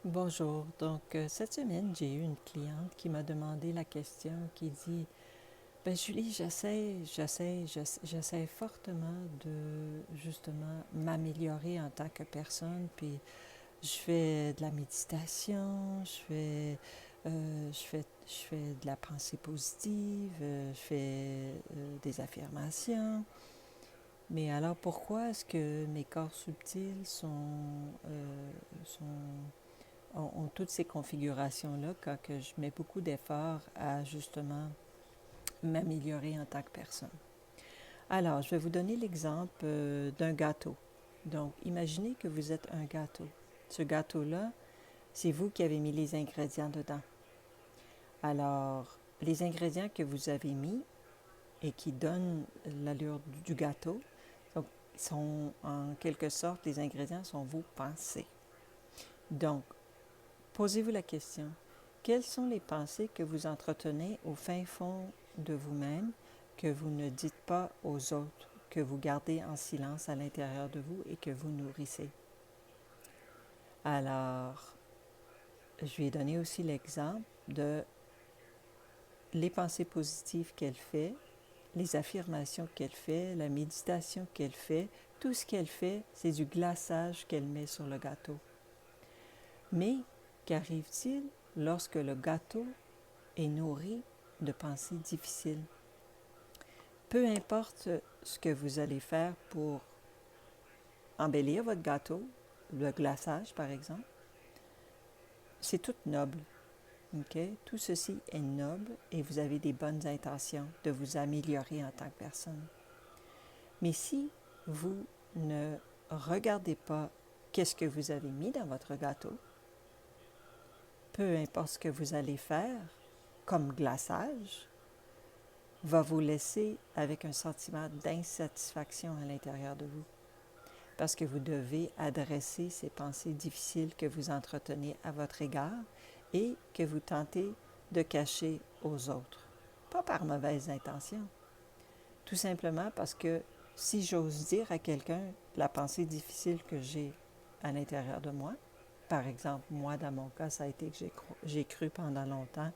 Bonjour. Cette semaine, j'ai eu une cliente qui m'a demandé la question, qui dit, ben Julie, j'essaie fortement de justement m'améliorer en tant que personne, puis je fais de la méditation, je fais de la pensée positive, je fais des affirmations. Mais alors pourquoi est-ce que mes corps subtils sont ont toutes ces configurations-là quand que je mets beaucoup d'efforts à justement m'améliorer en tant que personne. Alors, je vais vous donner l'exemple d'un gâteau. Donc, imaginez que vous êtes un gâteau. Ce gâteau-là, c'est vous qui avez mis les ingrédients dedans. Alors, les ingrédients que vous avez mis et qui donnent l'allure du gâteau, donc, sont en quelque sorte, les ingrédients sont vos pensées. Donc, posez-vous la question, quelles sont les pensées que vous entretenez au fin fond de vous-même, que vous ne dites pas aux autres, que vous gardez en silence à l'intérieur de vous et que vous nourrissez? Alors, je lui ai donné aussi l'exemple de les pensées positives qu'elle fait, les affirmations qu'elle fait, la méditation qu'elle fait, tout ce qu'elle fait, c'est du glaçage qu'elle met sur le gâteau. Mais qu'arrive-t-il lorsque le gâteau est nourri de pensées difficiles? Peu importe ce que vous allez faire pour embellir votre gâteau, le glaçage par exemple, c'est tout noble. Okay? Tout ceci est noble et vous avez des bonnes intentions de vous améliorer en tant que personne. Mais si vous ne regardez pas qu'est-ce que vous avez mis dans votre gâteau, peu importe ce que vous allez faire comme glaçage, va vous laisser avec un sentiment d'insatisfaction à l'intérieur de vous. Parce que vous devez adresser ces pensées difficiles que vous entretenez à votre égard et que vous tentez de cacher aux autres. Pas par mauvaise intention, tout simplement parce que si j'ose dire à quelqu'un la pensée difficile que j'ai à l'intérieur de moi, par exemple, moi, dans mon cas, ça a été que j'ai cru pendant longtemps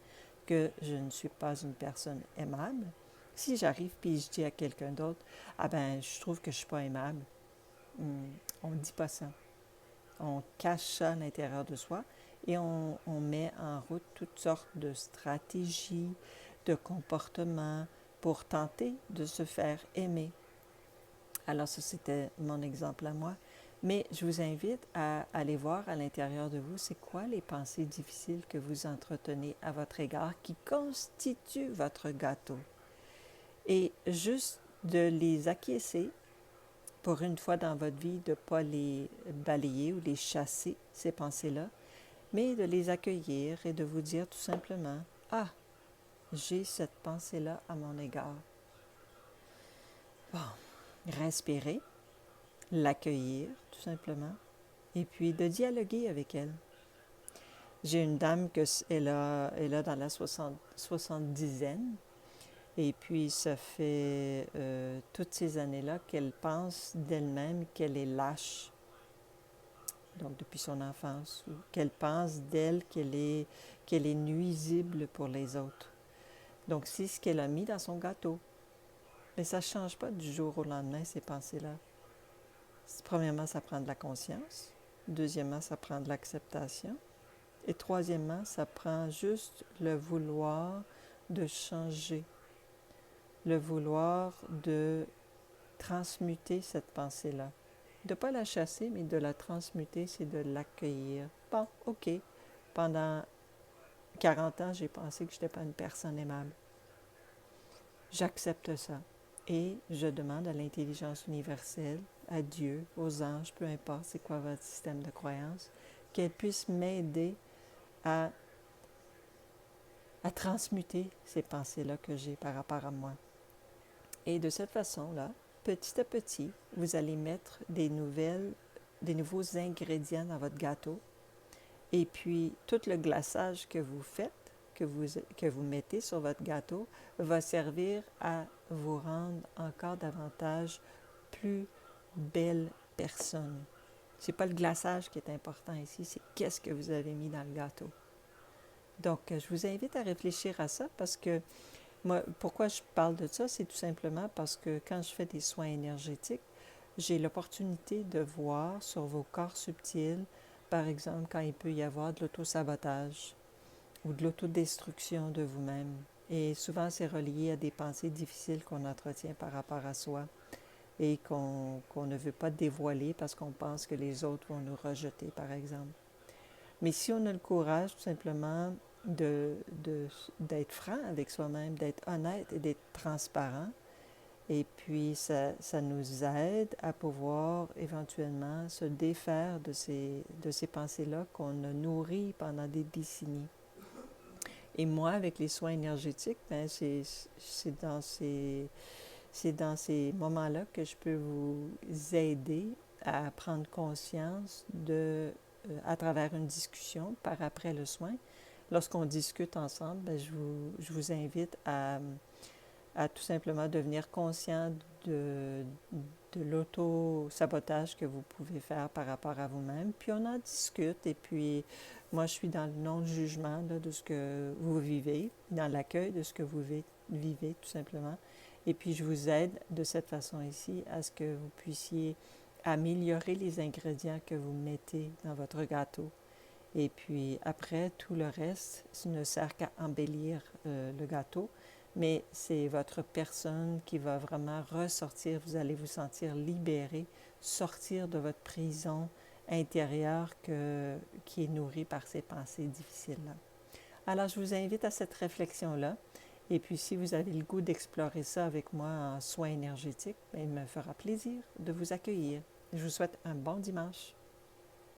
que je ne suis pas une personne aimable. Si j'arrive puis je dis à quelqu'un d'autre, ah ben, je trouve que je ne suis pas aimable, on ne dit pas ça. On cache ça à l'intérieur de soi et on met en route toutes sortes de stratégies, de comportements pour tenter de se faire aimer. Alors ça, c'était mon exemple à moi. Mais je vous invite à aller voir à l'intérieur de vous, c'est quoi les pensées difficiles que vous entretenez à votre égard qui constituent votre gâteau. Et juste de les acquiescer pour une fois dans votre vie, de ne pas les balayer ou les chasser, ces pensées-là, mais de les accueillir et de vous dire tout simplement, ah, j'ai cette pensée-là à mon égard. Bon, respirer, l'accueillir tout simplement, et puis de dialoguer avec elle. J'ai une dame que elle a dans la soixante-dizaine, et puis ça fait toutes ces années-là qu'elle pense d'elle-même qu'elle est lâche, donc depuis son enfance, ou qu'elle pense d'elle qu'elle est nuisible pour les autres. Donc c'est ce qu'elle a mis dans son gâteau. Mais ça ne change pas du jour au lendemain, ces pensées-là. Premièrement, ça prend de la conscience. Deuxièmement, ça prend de l'acceptation. Et troisièmement, ça prend juste le vouloir de changer, le vouloir de transmuter cette pensée-là. De ne pas la chasser, mais de la transmuter, c'est de l'accueillir. Bon, OK. Pendant 40 ans, j'ai pensé que je n'étais pas une personne aimable. J'accepte ça. Et je demande à l'intelligence universelle, à Dieu, aux anges, peu importe c'est quoi votre système de croyance, qu'elle puisse m'aider à transmuter ces pensées-là que j'ai par rapport à moi. Et de cette façon-là, petit à petit, vous allez mettre des nouveaux ingrédients dans votre gâteau. Et puis, tout le glaçage que vous faites, que vous mettez sur votre gâteau, va servir à vous rendre encore davantage plus belle personne. C'est pas le glaçage qui est important ici, c'est qu'est-ce que vous avez mis dans le gâteau. Donc, je vous invite à réfléchir à ça parce que moi, pourquoi je parle de ça, c'est tout simplement parce que quand je fais des soins énergétiques, j'ai l'opportunité de voir sur vos corps subtils, par exemple, quand il peut y avoir de l'autosabotage ou de l'autodestruction de vous-même. Et souvent, c'est relié à des pensées difficiles qu'on entretient par rapport à soi et qu'on ne veut pas dévoiler parce qu'on pense que les autres vont nous rejeter, par exemple. Mais si on a le courage, tout simplement, d'être franc avec soi-même, d'être honnête et d'être transparent, et puis ça nous aide à pouvoir éventuellement se défaire de ces pensées-là qu'on a nourries pendant des décennies. Et moi, avec les soins énergétiques, ben c'est dans ces moments-là que je peux vous aider à prendre conscience à travers une discussion par après le soin. Lorsqu'on discute ensemble, ben, je vous invite à tout simplement devenir conscient de, de l'auto-sabotage que vous pouvez faire par rapport à vous-même. Puis on en discute et puis moi je suis dans le non-jugement là, de ce que vous vivez, dans l'accueil de ce que vous vivez tout simplement. Et puis je vous aide de cette façon ici à ce que vous puissiez améliorer les ingrédients que vous mettez dans votre gâteau. Et puis après, tout le reste ne sert qu'à embellir le gâteau, mais c'est votre personne qui va vraiment ressortir. Vous allez vous sentir libéré, sortir de votre prison intérieure qui est nourrie par ces pensées difficiles-là. Alors, je vous invite à cette réflexion-là. Et puis, si vous avez le goût d'explorer ça avec moi en soins énergétiques, il me fera plaisir de vous accueillir. Je vous souhaite un bon dimanche.